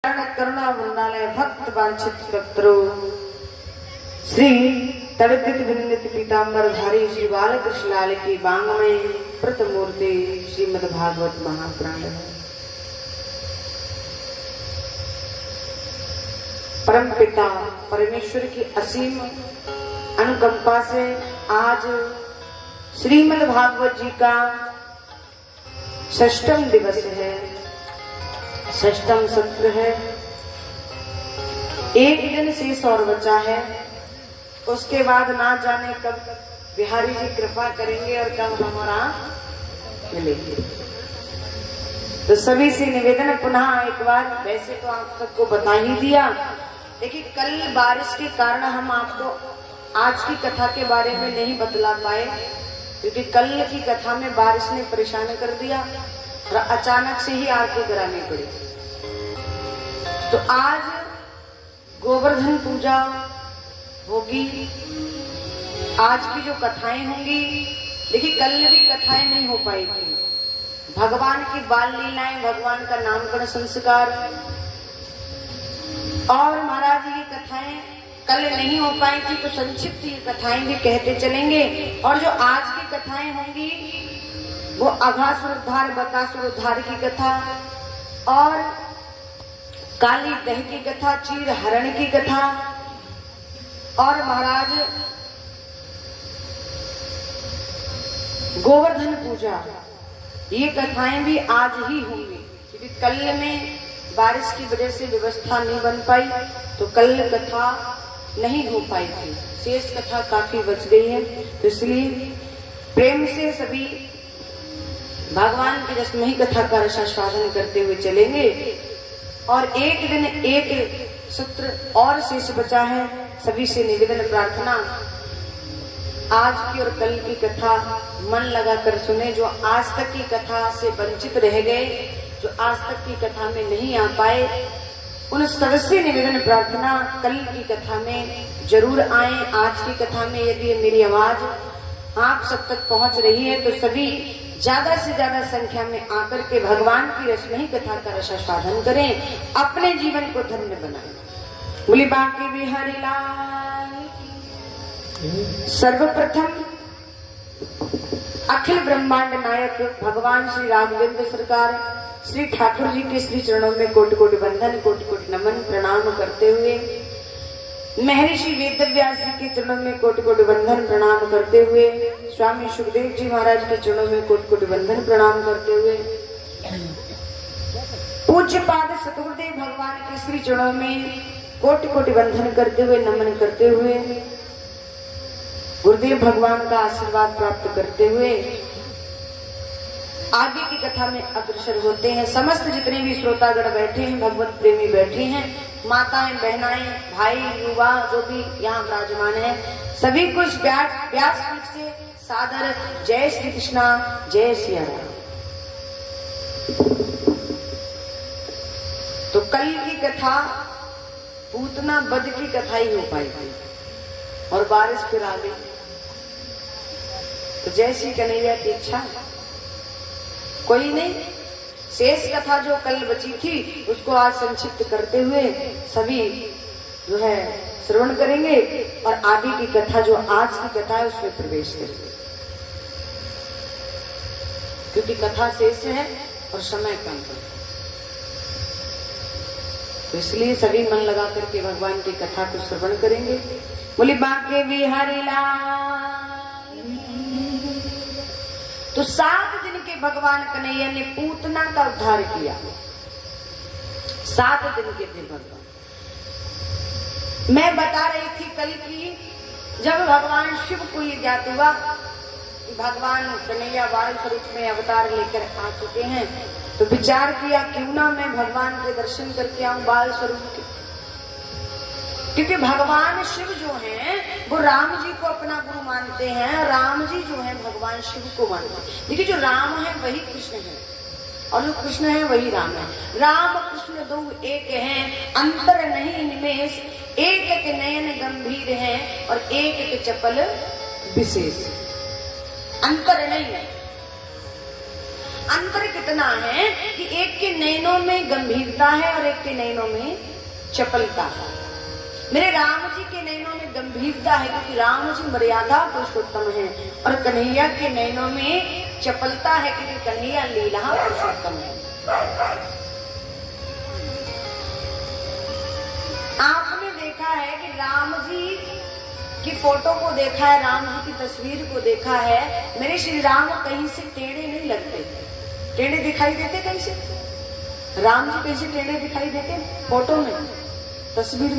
करुणा वृंदालय भक्त वांछित कत्रो श्री तड़पित विनित पीताम्बर धारी श्री बालकृष्ण लाल की बांगमय प्रतिमूर्ति श्रीमद् भागवत महापुराण है। परम पिता परमेश्वर की असीम अनुकंपा से आज श्रीमद् भागवत जी का षष्ठम दिवस है, षष्ठम सत्र है। एक दिन शेष और बचा है, उसके बाद ना जाने कब बिहारी जी कृपा करेंगे और कब हमारा मिलेंगे। तो सभी से निवेदन पुनः एक बार, वैसे तो आप सबको बता ही दिया, लेकिन कल बारिश के कारण हम आपको आज की कथा के बारे में नहीं बतला पाए, क्योंकि कल की कथा में बारिश ने परेशान कर दिया और अचानक से ही आरती करानी पड़ी। तो आज गोवर्धन पूजा होगी, आज की जो कथाएं होंगी, देखिए कल भी कथाएं नहीं हो पाई थी। भगवान की बाल लीलाएं, भगवान का नामकरण संस्कार और महाराज जी की कथाएं कल नहीं हो पाई थी, तो संक्षिप्त ये कथाएं भी कहते चलेंगे। और जो आज की कथाएं होंगी वो अघासुर उद्धार बकासुर उद्धार की कथा और काली दह की कथा, चीर हरण की कथा और महाराज गोवर्धन पूजा, ये कथाएं भी आज ही होंगी, क्योंकि कल में बारिश की वजह से व्यवस्था नहीं बन पाई, तो कल कथा नहीं हो पाई थी। शेष कथा काफी बच गई है, तो इसलिए प्रेम से सभी भगवान की रसमयी कथा का रसास्वादन करते हुए चलेंगे। और एक दिन एक सूत्र और शेष बचा है, सभी से निवेदन प्रार्थना, आज की और कल की कथा मन लगाकर सुने। जो आज तक की कथा से वंचित रह गए, जो आज तक की कथा में नहीं आ पाए, उन सबसे निवेदन प्रार्थना, कल की कथा में जरूर आए। आज की कथा में यदि मेरी आवाज आप सब तक पहुंच रही है, तो सभी ज्यादा से ज्यादा संख्या में आकर के भगवान की रसमयी कथा का रसास्वादन करें, अपने जीवन को धन्य बनाएं। बोली बांके बिहारी लाल। सर्वप्रथम अखिल ब्रह्मांड नायक भगवान श्री राघवेंद्र सरकार श्री ठाकुर जी के श्री चरणों में कोटि कोटि वंदन, कोटि कोटि नमन प्रणाम करते हुए, महर्षि वेदव्यास जी के चरणों में कोटि कोटि वंदन प्रणाम करते हुए, स्वामी सुखदेव जी महाराज के चरणों में कोटि कोटि वंदन प्रणाम करते हुए, पूज्य पाद सतगुरुदेव भगवान के श्री चरणों में कोटि कोटि वंदन करते हुए, नमन करते हुए, गुरुदेव भगवान का आशीर्वाद प्राप्त करते हुए आगे की कथा में अग्रसर होते हैं। समस्त जितने भी श्रोतागण बैठे हैं, भगवत प्रेमी बैठे हैं, माताएं, बहनाएं, भाई, युवा जो भी यहाँ विराजमान है, सभी कुछ व्यासपीठ से सादर जय श्री कृष्णा, जय सिया राम। तो कल की कथा पूतना बध की कथा ही हो पाई थी और बारिश फिर आ गई, तो जय श्री कन्हैया की इच्छा कोई नहीं। शेष कथा जो कल बची थी उसको आज संक्षिप्त करते हुए सभी जो है श्रवण करेंगे और आगे की कथा जो आज की कथा है उसमें प्रवेश करेंगे, क्योंकि कथा शेष है और समय कम है, तो इसलिए सभी मन लगा करके भगवान की कथा को श्रवण करेंगे। बोली बांके बिहारी लाल। तो 7 दिन के भगवान कन्हैया ने पूतना का उद्धार किया। 7 दिन के थे भगवान। मैं बता रही थी कल की, जब भगवान शिव को ये ज्ञात हुआ कि भगवान कन्हैया बाल स्वरूप में अवतार लेकर आ चुके हैं, तो विचार किया क्यों ना मैं भगवान के दर्शन करके आऊं बाल स्वरूप के, क्योंकि भगवान शिव जो हैं वो राम जी को अपना गुरु मानते हैं, राम जी जो हैं भगवान शिव को मानते हैं। देखिए जो राम है वही कृष्ण है और जो कृष्ण है वही राम है। राम कृष्ण दो एक हैं, अंतर नहीं इनमें, एक के नयन गंभीर हैं और एक के चपल विशेष, अंतर नहीं है। अंतर कितना है कि एक के नैनों में गंभीरता है और एक के नैनों में चपलता है। मेरे राम जी के नैनों में गंभीरता है क्योंकि राम जी मर्यादा पुरुषोत्तम है, और कन्हैया के नैनों में चपलता है क्योंकि कन्हैया लीला पुरुषोत्तम है। आपने देखा है कि राम जी की फोटो को देखा है, राम जी की तस्वीर को देखा है, मेरे श्री राम कहीं से टेढ़े नहीं लगते। टेढ़े दिखाई देते कहीं से? राम जी कहीं से टेढ़े दिखाई देते फोटो में, तस्वीर में?